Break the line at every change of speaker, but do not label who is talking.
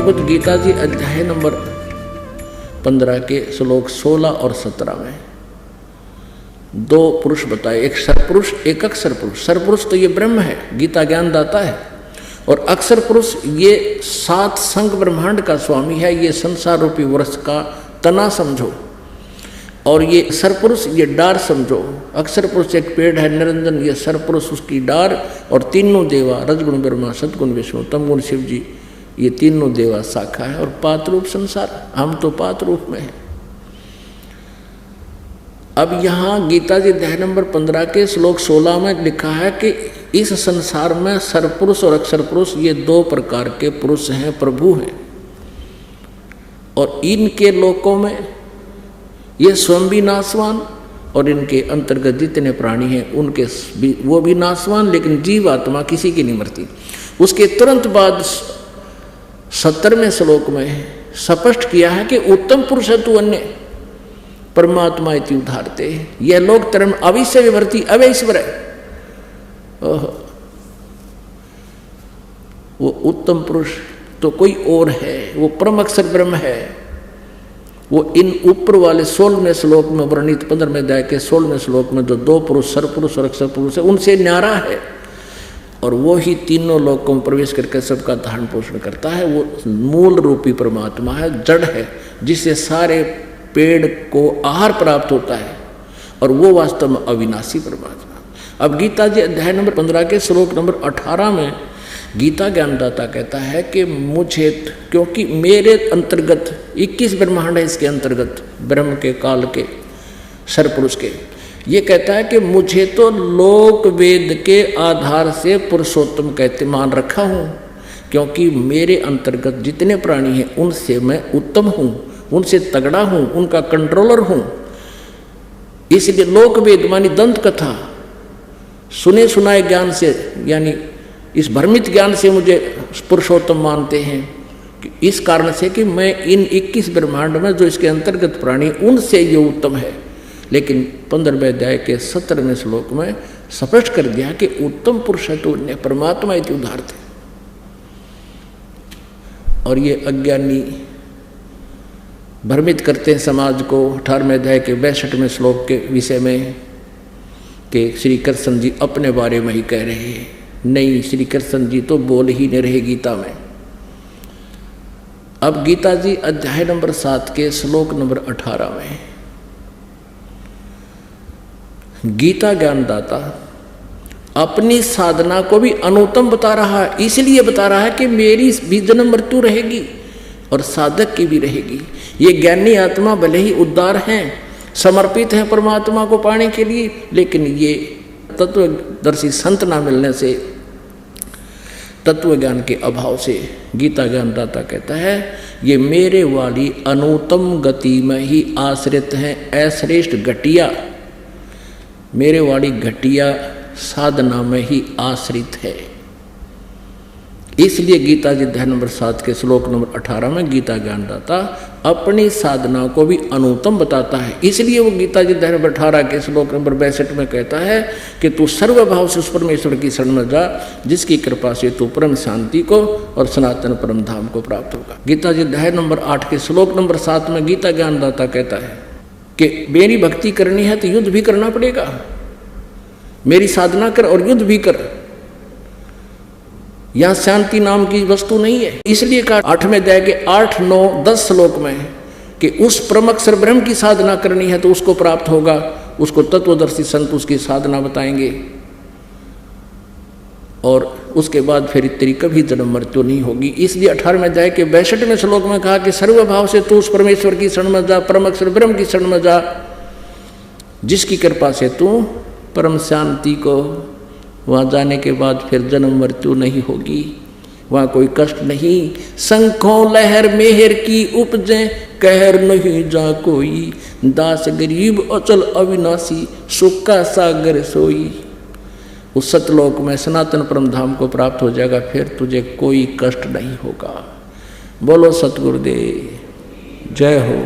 भगवत गीता जी अध्याय नंबर 15 के श्लोक 16 और 17 में दो पुरुष बताए, एक सरपुरुष एक अक्षर पुरुष। सरपुरुष तो ये ब्रह्म है, गीता ज्ञान दाता है, और अक्षर पुरुष ये 7 संग ब्रह्मांड का स्वामी है, ये संसार रूपी वृक्ष का तना समझो, और ये सरपुरुष ये डार समझो। अक्षर पुरुष एक पेड़ है निरंजन, ये सरपुरुष उसकी डार, और तीनों देवा रजगुण ब्रह्मा सतगुण विष्णु तमगुण शिव जी, ये तीनों देवा शाखा है, और पात रूप संसार, हम तो पात रूप में हैं। अब यहाँ गीता जी अध्याय नंबर 15 के श्लोक 16 में लिखा है कि इस संसार में सरपुरुष और अक्षर पुरुष ये 2 प्रकार के पुरुष हैं, प्रभु हैं, और इनके लोकों में ये स्वयं भी नाशवान, और इनके अंतर्गत जितने प्राणी हैं उनके वो भी नाशवान, लेकिन जीव आत्मा किसी की नहीं मरती। उसके तुरंत बाद 70वें श्लोक में स्पष्ट किया है कि उत्तम पुरुष है तू अन्य परमात्मा इति उद्धारते, यह लोक धर्म अविश्य विवर्ती अवैश्वर है। वो उत्तम पुरुष तो कोई और है, वो परम अक्षर ब्रह्म है। वो इन ऊपर वाले 16वें श्लोक में वर्णित 15वें अध्याय के 16वें श्लोक में जो 2 पुरुष सरपुरुष और अक्षर पुरुष है उनसे न्यारा है, और वो ही तीनों लोकों में प्रवेश करके सबका धारण पोषण करता है। वो मूल रूपी परमात्मा है, जड़ है, जिससे सारे पेड़ को आहार प्राप्त होता है, और वो वास्तव में अविनाशी परमात्मा। अब गीता जी अध्याय नंबर 15 के श्लोक नंबर 18 में गीता ज्ञानदाता कहता है कि मुझे, क्योंकि मेरे अंतर्गत 21 ब्रह्मांड है, इसके अंतर्गत ब्रह्म के काल के सरपुरुष के, ये कहता है कि मुझे तो लोक वेद के आधार से पुरुषोत्तम कहते मान रखा हूँ, क्योंकि मेरे अंतर्गत जितने प्राणी हैं उनसे मैं उत्तम हूँ, उनसे तगड़ा हूँ, उनका कंट्रोलर हूँ। इसलिए लोक वेद मानी दंत कथा सुने सुनाए ज्ञान से, यानी इस भ्रमित ज्ञान से मुझे पुरुषोत्तम मानते हैं, इस कारण से कि मैं इन 21 ब्रह्मांड में जो इसके अंतर्गत प्राणी उनसे ये उत्तम है। लेकिन 15वें अध्याय के 17वें श्लोक में स्पष्ट कर दिया कि उत्तम पुरुष है तो परमात्मा इति उद्धारते। और ये अज्ञानी भ्रमित करते हैं समाज को 18वें अध्याय के 62वें श्लोक के विषय में कि श्री कृष्ण जी अपने बारे में ही कह रहे हैं। नहीं, श्री कृष्ण जी तो बोल ही नहीं रहे गीता में। अब गीता जी अध्याय नंबर 7 के श्लोक नंबर 18 में गीता ज्ञानदाता अपनी साधना को भी अनुत्तम बता रहा है, इसलिए बता रहा है कि मेरी भी जन्म मृत्यु रहेगी और साधक की भी रहेगी। ये ज्ञानी आत्मा भले ही उद्धार हैं, समर्पित हैं परमात्मा को पाने के लिए, लेकिन ये तत्वदर्शी संत ना मिलने से, तत्व ज्ञान के अभाव से गीता ज्ञानदाता कहता है ये मेरे वाली अनुत्तम गति में ही आश्रित हैं, अश्रेष्ठ घटिया, मेरे वाली घटिया साधना में ही आश्रित है। इसलिए गीता जी अध्याय नंबर 7 के श्लोक नंबर 18 में गीता ज्ञानदाता अपनी साधना को भी अनुत्तम बताता है। इसलिए वो गीता जी अध्याय नंबर 18 के श्लोक नंबर 62 में कहता है कि तू सर्वभाव से उस परमेश्वर की शरण में जा, जिसकी कृपा से तू परम शांति को और सनातन परम धाम को प्राप्त होगा। गीता जी अध्याय नंबर 8 के श्लोक नंबर 7 में गीता ज्ञानदाता कहता है कि मेरी भक्ति करनी है तो युद्ध भी करना पड़ेगा, मेरी साधना कर और युद्ध भी कर। यहां शांति नाम की वस्तु नहीं है। इसलिए कहा 8वें अध्याय के 8, 9, 10 श्लोक में कि उस परम अक्षर ब्रह्म की साधना करनी है तो उसको प्राप्त होगा। उसको तत्वदर्शी संत उसकी साधना बताएंगे, और उसके बाद फिर तेरी कभी जन्म मृत्यु नहीं होगी। इसलिए 18वें अध्याय के 62वें श्लोक में कहा कि सर्वभाव से तू उस परमेश्वर की शरण में जा, परम अक्षर ब्रह्म की शरण में जा, जिसकी कृपा से तू परम शांति को, वहाँ जाने के बाद फिर जन्म मृत्यु नहीं होगी, वहाँ कोई कष्ट नहीं। शंखों लहर मेहर की उपजे, कहर नहीं जा कोई, दास गरीब अचल अविनाशी, सुख का सागर सोई। उस सतलोक में सनातन परम धाम को प्राप्त हो जाएगा, फिर तुझे कोई कष्ट नहीं होगा। बोलो सतगुरुदेव, जय हो।